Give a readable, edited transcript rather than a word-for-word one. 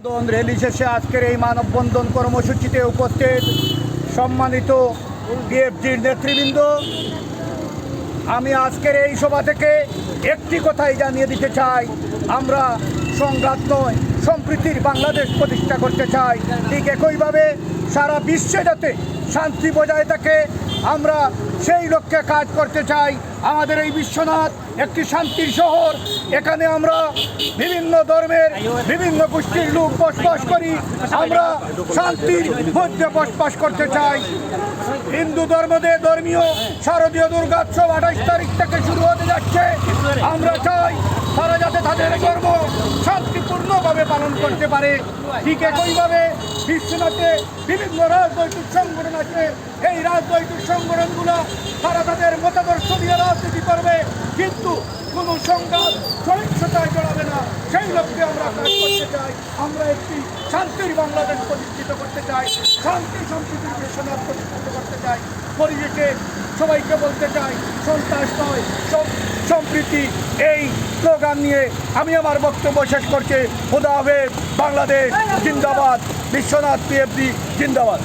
Rally শেষে আজকের এই মানববন্ধন কর্মসূচিতে উপস্থিত সম্মানিত বিএফজির নেতৃবৃন্দ, আমি আজকের এই সভা থেকে একটি কথাই জানিয়ে দিতে চাই, আমরা সংঘাত নয় সম্প্রীতির বাংলাদেশ প্রতিষ্ঠা করতে চাই। ঠিক একইভাবে সারা বিশ্বে যাতে শান্তি বজায় থাকে আমরা সেই লক্ষ্যে কাজ করতে চাই। আমাদের এই বিশ্বনাথ একটি শান্তির শহর, এখানে আমরা বিভিন্ন ধর্মের বিভিন্ন গোষ্ঠীর লোক বসবাস করি, আমরা শান্তির মধ্যে বসবাস করতে চাই। হিন্দু ধর্মীয় শারদীয় দুর্গোৎসব 28 তারিখ থেকে শুরু হতে যাচ্ছে। আমরা চাই তারা যাতে তাদের ধর্ম শান্তিপূর্ণভাবে পালন করতে পারে। ঠিক একইভাবে বিশ্বনাথে বিভিন্ন রাজনৈতিক সংগঠন আছে, এই রাজনৈতিক সংগঠনগুলো তারা তাদের মতাদর্শ দিয়ে রাজনীতি করবে, কিন্তু কোনো সংঘাত সহিংসতায় জড়াবে না। সেই লক্ষ্যে আমরা কাজ করতে চাই। আমরা একটি শান্তির বাংলাদেশ প্রতিষ্ঠিত করতে চাই, শান্তি সম্প্রীতির বিশ্বনাথ প্রতিষ্ঠিত করতে চাই। পরিবেশে সবাইকে বলতে চাই, সন্ত্রাস নয় সম্প্রীতি, এই স্লোগান নিয়ে আমি আমার বক্তব্য শেষ করছি। খোদা হাফেজ, বাংলাদেশ জিন্দাবাদ, বিশ্বনাথ পিএফজি জিন্দাবাদ।